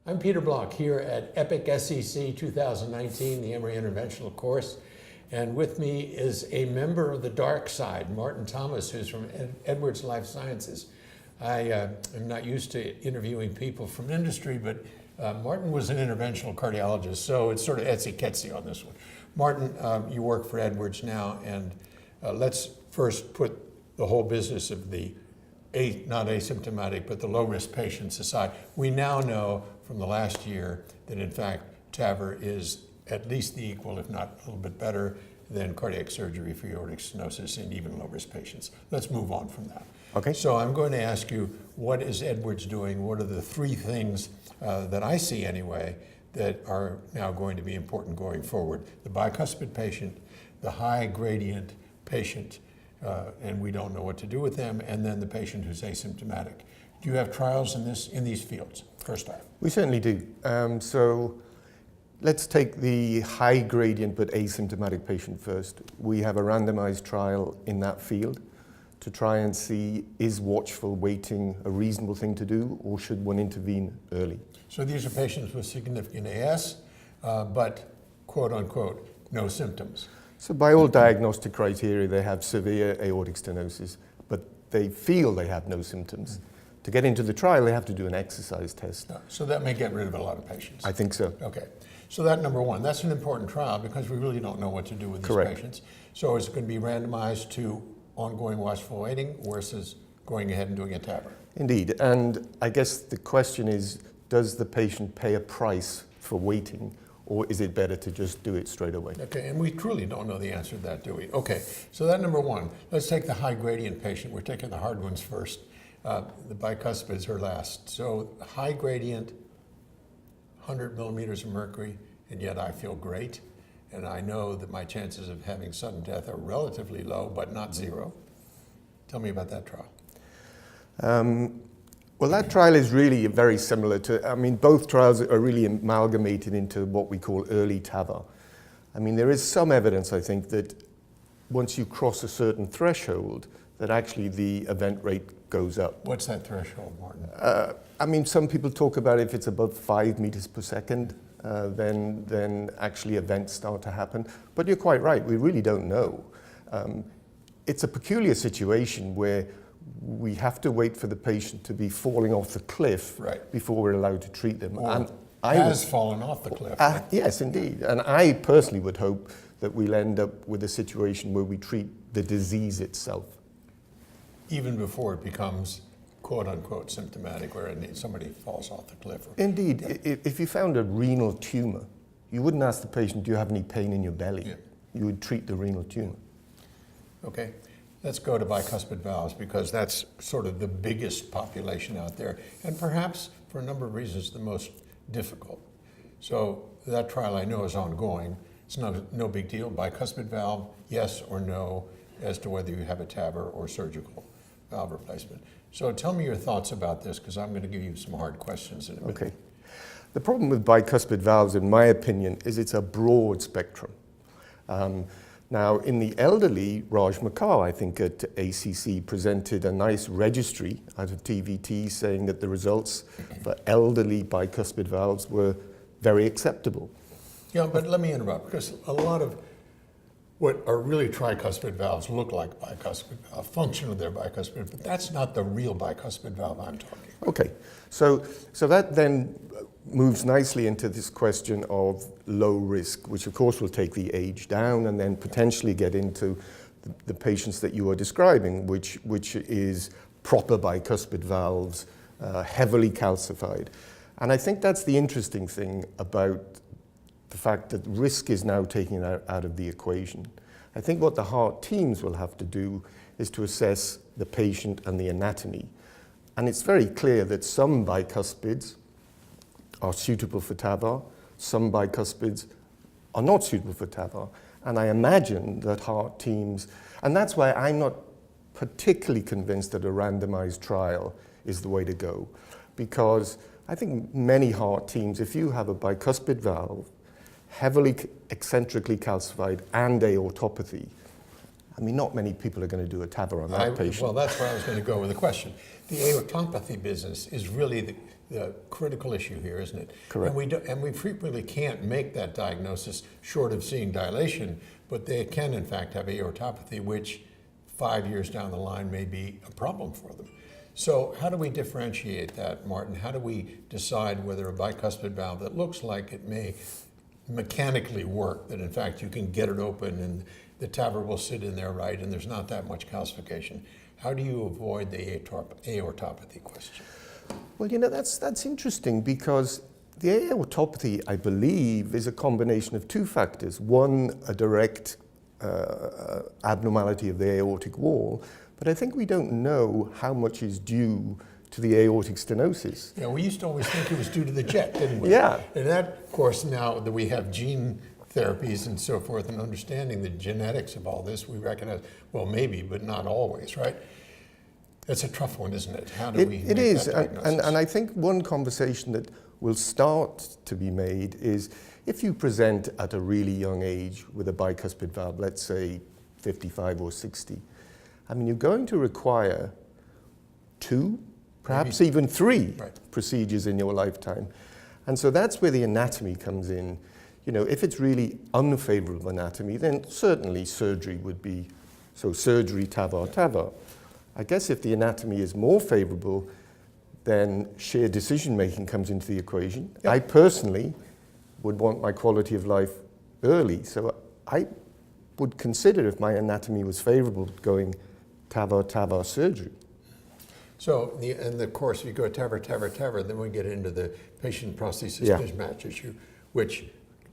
I'm Peter Block here at EPICSEC 2019, the Emory Interventional course. And with me is a member of the dark side, Martin Thomas, who's from Edwards Life Sciences. I am not used to interviewing people from industry, but Martin was an interventional cardiologist, so it's sort of etsy-ketsy on this one. Martin, you work for Edwards now, and let's first put the whole business of the not asymptomatic, but the low-risk patients aside. We now know from the last year that in fact TAVR is at least the equal, if not a little bit better, than cardiac surgery for aortic stenosis in even low-risk patients. Let's move on from that. Okay. So I'm going to ask you, what is Edwards doing? What are the three things that I see anyway that are now going to be important going forward? The bicuspid patient, the high gradient patient, and we don't know what to do with them, and then the patient who's asymptomatic. Do you have trials in these fields, first off? We certainly do. So let's take the high gradient but asymptomatic patient first. We have a randomized trial in that field to try and see, is watchful waiting a reasonable thing to do, or should one intervene early? So these are patients with significant AS, but quote unquote, no symptoms. So by all diagnostic criteria, they have severe aortic stenosis, but they feel they have no symptoms. To get into the trial, they have to do an exercise test. So that may get rid of a lot of patients. I think so. Okay. So that number one, that's an important trial because we really don't know what to do with these Correct. patients. So is it going to be randomized to ongoing watchful waiting versus going ahead and doing a TAVR? Indeed. And I guess the question is, does the patient pay a price for waiting, or is it better to just do it straight away? Okay, and we truly don't know the answer to that, do we? Okay, so that number one. Let's take the high gradient patient. We're taking the hard ones first. The bicuspids are last. So high gradient, 100 millimeters of mercury, and yet I feel great. And I know that my chances of having sudden death are relatively low, but not zero. Tell me about that trial. Well, that trial is really very similar to, both trials are really amalgamated into what we call early TAVR. There is some evidence, I think, that once you cross a certain threshold, that actually the event rate goes up. What's that threshold, Martin? Some people talk about if it's above 5 meters per second, then actually events start to happen. But you're quite right, we really don't know. It's a peculiar situation where we have to wait for the patient to be falling off the cliff before we're allowed to treat them. And has fallen off the cliff. Yes, indeed. And I personally would hope that we'll end up with a situation where we treat the disease itself. Even before it becomes quote unquote symptomatic, where somebody falls off the cliff. Indeed. If you found a renal tumor, you wouldn't ask the patient, do you have any pain in your belly? Yeah. You would treat the renal tumor. Okay. Let's go to bicuspid valves because that's sort of the biggest population out there, and perhaps for a number of reasons the most difficult. So that trial I know is ongoing. It's no big deal. Bicuspid valve, yes or no, as to whether you have a TAVR or surgical valve replacement. So tell me your thoughts about this because I'm going to give you some hard questions in a minute. Okay. The problem with bicuspid valves, in my opinion, is it's a broad spectrum. Now, in the elderly, Raj Makkar, I think at ACC, presented a nice registry out of TVT saying that the results for elderly bicuspid valves were very acceptable. Yeah, but let me interrupt because a lot of what are really tricuspid valves look like bicuspid valve, function of their bicuspid, but that's not the real bicuspid valve I'm talking about. Okay, so that then moves nicely into this question of low risk, which of course will take the age down and then potentially get into the patients that you are describing, which is proper bicuspid valves, heavily calcified. And I think that's the interesting thing about the fact that risk is now taken out of the equation. I think what the heart teams will have to do is to assess the patient and the anatomy. And it's very clear that some bicuspids are suitable for TAVR, some bicuspids are not suitable for TAVR. And I imagine that heart teams, and that's why I'm not particularly convinced that a randomized trial is the way to go. Because I think many heart teams, if you have a bicuspid valve, heavily eccentrically calcified and aortopathy, not many people are going to do a TAVR on that patient. Well, that's where I was going to go with the question. The aortopathy business is really the critical issue here, isn't it? Correct. And we frequently can't make that diagnosis short of seeing dilation, but they can in fact have aortopathy, which 5 years down the line may be a problem for them. So how do we differentiate that, Martin? How do we decide whether a bicuspid valve that looks like it may mechanically work, that in fact you can get it open and the TAVR will sit in there right and there's not that much calcification? How do you avoid the aortopathy question? Well, you know, that's interesting, because the aortopathy, I believe, is a combination of two factors. One, a direct abnormality of the aortic wall, but I think we don't know how much is due to the aortic stenosis. Yeah, we used to always think it was due to the jet, didn't we? Yeah. And that, of course, now that we have gene therapies and so forth, and understanding the genetics of all this, we recognize, well, maybe, but not always, right? That's a tough one, isn't it? How do we make It is, that diagnosis? and I think one conversation that will start to be made is, if you present at a really young age with a bicuspid valve, let's say 55 or 60, I mean, you're going to require 2, perhaps Maybe. even 3 Right. procedures in your lifetime. And so that's where the anatomy comes in. You know, if it's really unfavorable anatomy, then certainly surgery would be, so surgery, TAVR. I guess if the anatomy is more favorable, then shared decision-making comes into the equation. Yep. I personally would want my quality of life early, so I would consider, if my anatomy was favorable, going TAVR surgery. So, and of course, if you go TAVR, then we get into the patient prosthesis Yeah. mismatch issue, which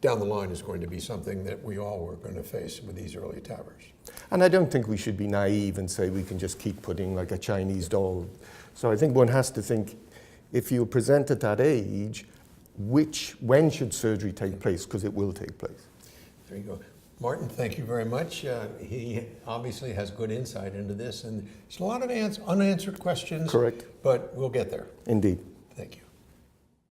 down the line is going to be something that we all were going to face with these early TAVRs. And I don't think we should be naive and say we can just keep putting like a Chinese doll. So I think one has to think, if you present at that age, when should surgery take place? Because it will take place. There you go. Martin, thank you very much. He obviously has good insight into this, and there's a lot of unanswered questions. Correct. But we'll get there. Indeed. Thank you.